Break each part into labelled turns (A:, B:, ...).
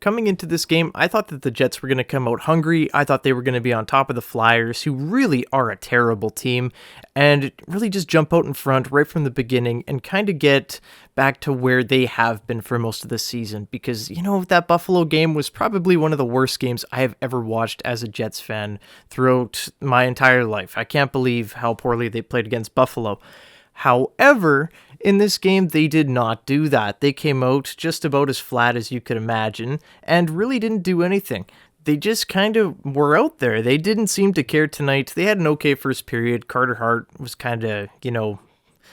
A: coming into this game, I thought that the Jets were going to come out hungry. I thought they were going to be on top of the Flyers, who really are a terrible team, and really just jump out in front right from the beginning and kind of get back to where they have been for most of the season. Because, that Buffalo game was probably one of the worst games I have ever watched as a Jets fan throughout my entire life. I can't believe how poorly they played against Buffalo. However, in this game, they did not do that. They came out just about as flat as you could imagine and really didn't do anything. They just kind of were out there. They didn't seem to care tonight. They had an okay first period. Carter Hart was kind of,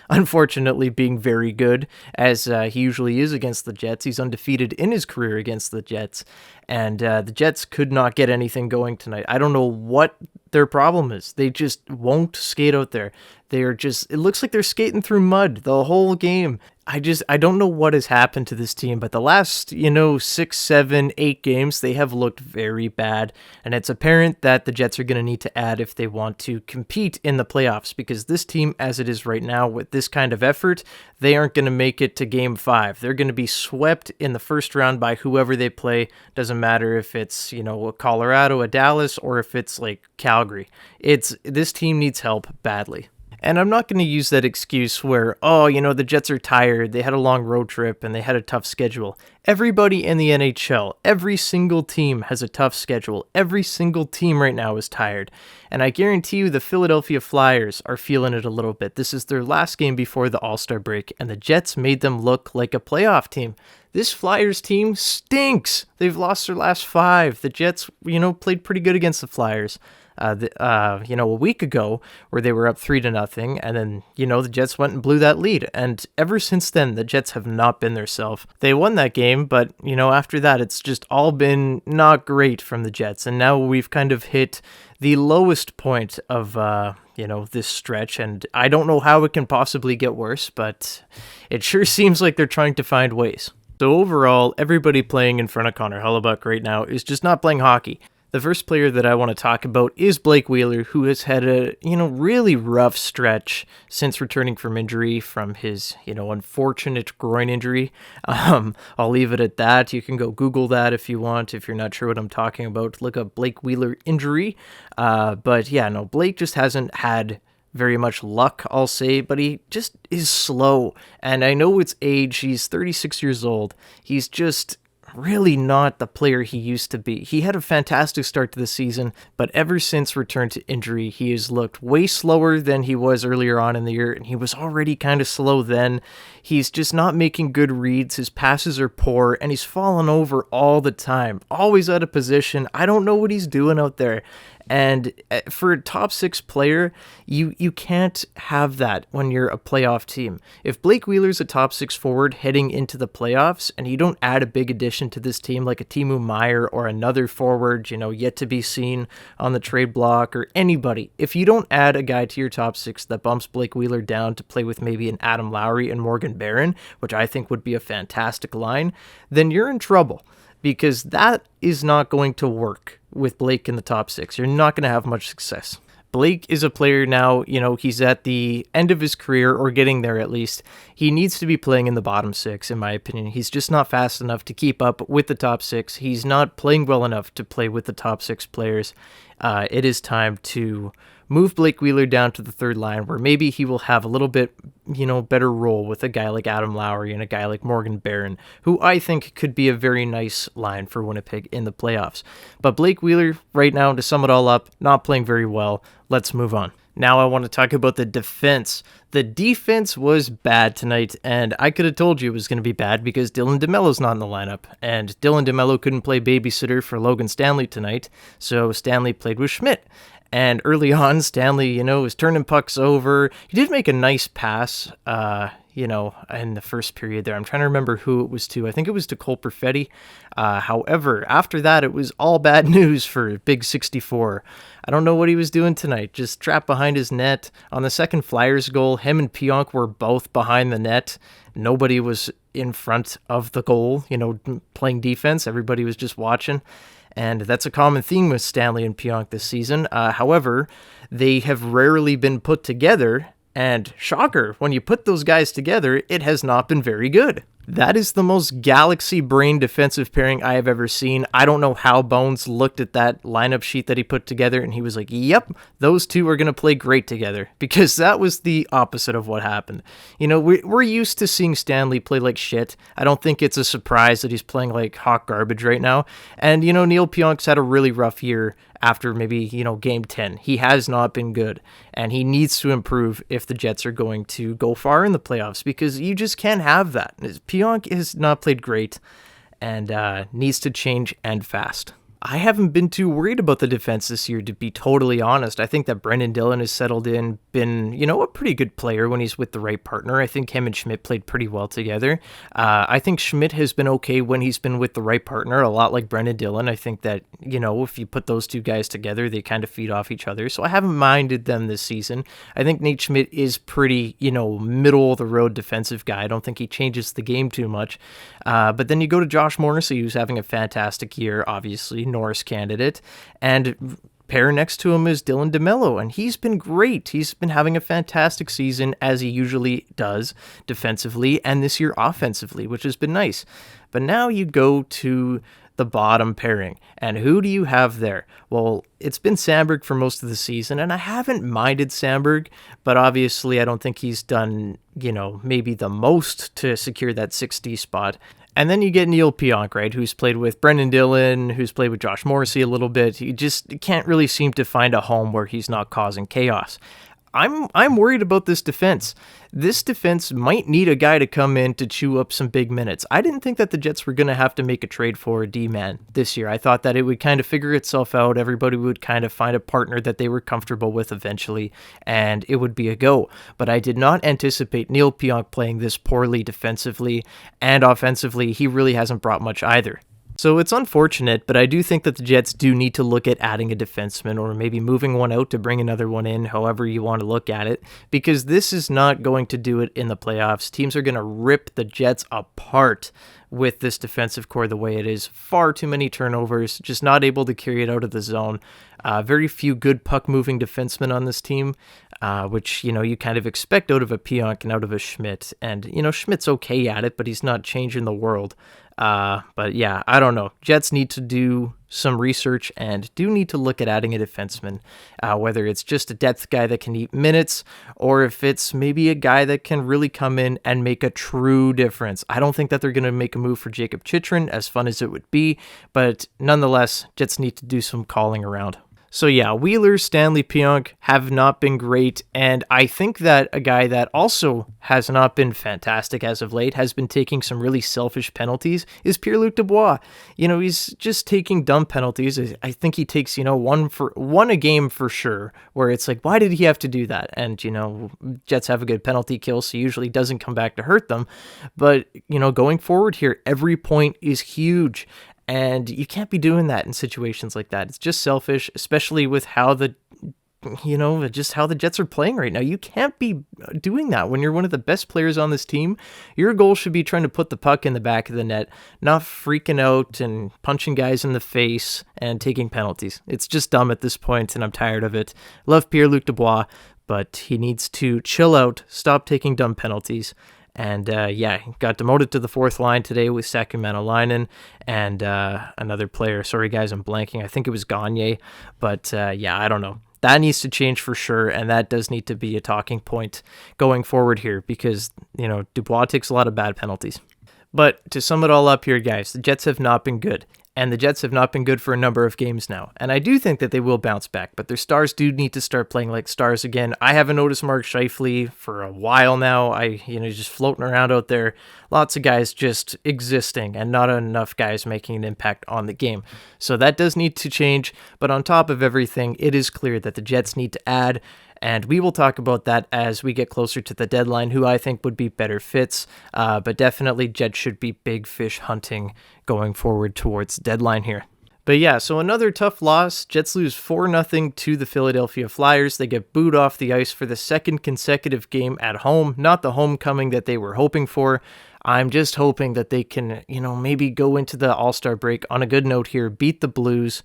A: unfortunately being very good, as he usually is against the Jets. He's undefeated in his career against the Jets, and the Jets could not get anything going tonight. I don't know what their problem is. They just won't skate out there. It looks like they're skating through mud the whole game. I don't know what has happened to this team, but the last, 6, 7, 8 games, they have looked very bad. And it's apparent that the Jets are going to need to add if they want to compete in the playoffs, because this team, as it is right now, with this kind of effort, they aren't going to make it to Game 5. They're going to be swept in the first round by whoever they play. Doesn't matter if it's, a Colorado, a Dallas, or if it's like Calgary. This team needs help badly. And I'm not going to use that excuse where, the Jets are tired, they had a long road trip, and they had a tough schedule. Everybody in the NHL, every single team has a tough schedule. Every single team right now is tired. And I guarantee you the Philadelphia Flyers are feeling it a little bit. This is their last game before the All-Star break, and the Jets made them look like a playoff team. This Flyers team stinks. They've lost their last 5. The Jets, played pretty good against the Flyers. A week ago, where they were up 3-0, and then, the Jets went and blew that lead. And ever since then, the Jets have not been themselves. They won that game, but, after that, it's just all been not great from the Jets. And now we've kind of hit the lowest point of, this stretch, and I don't know how it can possibly get worse, but it sure seems like they're trying to find ways. So overall, everybody playing in front of Connor Hellebuyck right now is just not playing hockey. The first player that I want to talk about is Blake Wheeler, who has had a, really rough stretch since returning from injury, from his, unfortunate groin injury. I'll leave it at that. You can go Google that if you want, if you're not sure what I'm talking about. Look up Blake Wheeler injury. Blake just hasn't had very much luck, I'll say, but he just is slow. And I know it's age. He's 36 years old. He's just really not the player he used to be. He had a fantastic start to the season, but ever since return to injury, he has looked way slower than he was earlier on in the year, and he was already kind of slow then. He's just not making good reads. His passes are poor, and he's falling over all the time, always out of position. I don't know what he's doing out there. And for a top 6 player, you can't have that when you're a playoff team. If Blake Wheeler's a top 6 forward heading into the playoffs, and you don't add a big addition to this team like a Timo Meier or another forward, yet to be seen on the trade block, or anybody, if you don't add a guy to your top 6 that bumps Blake Wheeler down to play with maybe an Adam Lowry and Morgan Barron, which I think would be a fantastic line, then you're in trouble. Because that is not going to work with Blake in the top 6. You're not going to have much success. Blake is a player now, he's at the end of his career, or getting there at least. He needs to be playing in the bottom 6, in my opinion. He's just not fast enough to keep up with the top 6. He's not playing well enough to play with the top 6 players. It is time to move Blake Wheeler down to the third line, where maybe he will have a little bit, better role with a guy like Adam Lowry and a guy like Morgan Barron, who I think could be a very nice line for Winnipeg in the playoffs. But Blake Wheeler, right now, to sum it all up, not playing very well. Let's move on. Now I want to talk about the defense. The defense was bad tonight, and I could have told you it was going to be bad because Dylan DeMello's not in the lineup, and Dylan DeMello couldn't play babysitter for Logan Stanley tonight, so Stanley played with Schmidt. And early on, Stanley, was turning pucks over. He did make a nice pass, in the first period there. I'm trying to remember who it was to. I think it was to Cole Perfetti. However, after that, it was all bad news for Big 64. I don't know what he was doing tonight. Just trapped behind his net. On the second Flyers goal, him and Pionk were both behind the net. Nobody was in front of the goal, playing defense. Everybody was just watching. And that's a common theme with Stanley and Pionk this season. However, they have rarely been put together, and shocker, when you put those guys together, it has not been very good. That is the most galaxy brain defensive pairing I have ever seen. I don't know how Bones looked at that lineup sheet that he put together and he was like, yep, those two are going to play great together, because that was the opposite of what happened. You know, we're used to seeing Stanley play like shit. I don't think it's a surprise that he's playing like hot garbage right now. And, you know, Neil Pionk's had a really rough year after maybe, you know, game 10. He has not been good, and he needs to improve if the Jets are going to go far in the playoffs, because you just can't have that. Pionk has not played great and needs to change, and fast. I haven't been too worried about the defense this year, to be totally honest. I think that Brendan Dillon has settled in, been, you know, a pretty good player when he's with the right partner. I think him and Schmidt played pretty well together. I think Schmidt has been okay when he's been with the right partner, a lot like Brendan Dillon. I think that, you know, if you put those two guys together, they kind of feed off each other. So I haven't minded them this season. I think Nate Schmidt is pretty, you know, middle of the road defensive guy. I don't think he changes the game too much. But then you go to Josh Morrissey, who's having a fantastic year, obviously, Norris candidate, and pair next to him is Dylan DeMello, and he's been great. He's been having a fantastic season, as he usually does, defensively, and this year offensively, which has been nice. But now you go to the bottom pairing, and who do you have there? Well, it's been Sandberg for most of the season, and I haven't minded Sandberg, but obviously I don't think he's done, you know, maybe the most to secure that 6D spot. And then you get Neil Pionk, right, who's played with Brendan Dillon, who's played with Josh Morrissey a little bit. He just can't really seem to find a home where he's not causing chaos. I'm worried about this defense. This defense might need a guy to come in to chew up some big minutes. I didn't think that the Jets were going to have to make a trade for a D-man this year. I thought that it would kind of figure itself out. Everybody would kind of find a partner that they were comfortable with eventually, and it would be a go. But I did not anticipate Neil Pionk playing this poorly defensively, and offensively, he really hasn't brought much either. So it's unfortunate, but I do think that the Jets do need to look at adding a defenseman, or maybe moving one out to bring another one in, however you want to look at it, because this is not going to do it in the playoffs. Teams are going to rip the Jets apart with this defensive core the way it is. Far too many turnovers, just not able to carry it out of the zone. Very few good puck-moving defensemen on this team, which, you know, you kind of expect out of a Pionk and out of a Schmidt. And, you know, Schmidt's okay at it, but he's not changing the world. But yeah, I don't know. Jets need to do some research and do need to look at adding a defenseman, whether it's just a depth guy that can eat minutes, or if it's maybe a guy that can really come in and make a true difference. I don't think that they're going to make a move for Jacob Chychrun, as fun as it would be, but nonetheless, Jets need to do some calling around. So yeah, Wheeler, Stanley, Pionk have not been great, and I think that a guy that also has not been fantastic as of late, has been taking some really selfish penalties, is Pierre-Luc Dubois. You know, he's just taking dumb penalties. I think he takes, you know, one a game for sure, where it's like, why did he have to do that? And, you know, Jets have a good penalty kill, so usually doesn't come back to hurt them. But, you know, going forward here, every point is huge. And you can't be doing that in situations like that. It's just selfish, especially with how just how the Jets are playing right now. You can't be doing that when you're one of the best players on this team. Your goal should be trying to put the puck in the back of the net, not freaking out and punching guys in the face and taking penalties. It's just dumb at this point, and I'm tired of it. Love Pierre-Luc Dubois, but he needs to chill out, stop taking dumb penalties. And yeah, got demoted to the fourth line today with Sakumana and another player. Sorry, guys, I'm blanking. I think it was Gagne. But yeah, I don't know. That needs to change for sure, and that does need to be a talking point going forward here, because, you know, Dubois takes a lot of bad penalties. But to sum it all up here, guys, the Jets have not been good. And the Jets have not been good for a number of games now. And I do think that they will bounce back, but their stars do need to start playing like stars again. I haven't noticed Mark Scheifele for a while now. Just floating around out there. Lots of guys just existing and not enough guys making an impact on the game. So that does need to change. But on top of everything, it is clear that the Jets need to add. And we will talk about that as we get closer to the deadline, who I think would be better fits. But definitely Jets should be big fish hunting going forward towards deadline here. But yeah, so another tough loss. Jets lose 4-0 to the Philadelphia Flyers. They get booed off the ice for the second consecutive game at home. Not the homecoming that they were hoping for. I'm just hoping that they can, maybe go into the All-Star break on a good note here, beat the Blues,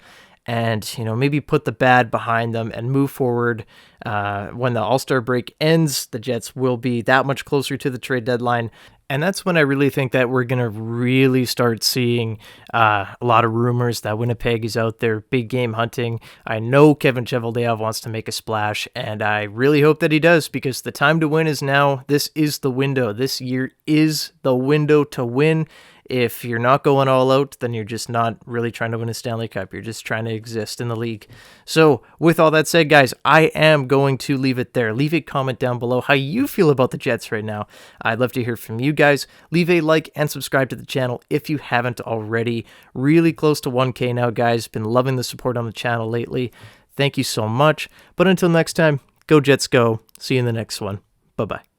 A: and, maybe put the bad behind them and move forward. When the All-Star break ends, the Jets will be that much closer to the trade deadline. And that's when I really think that we're going to really start seeing a lot of rumors that Winnipeg is out there big game hunting. I know Kevin Cheveldayoff wants to make a splash, and I really hope that he does, because the time to win is now. This is the window. This year is the window to win. If you're not going all out, then you're just not really trying to win a Stanley Cup. You're just trying to exist in the league. So with all that said, guys, I am going to leave it there. Leave a comment down below how you feel about the Jets right now. I'd love to hear from you guys. Leave a like and subscribe to the channel if you haven't already. Really close to 1K now, guys. Been loving the support on the channel lately. Thank you so much. But until next time, go Jets go. See you in the next one. Bye-bye.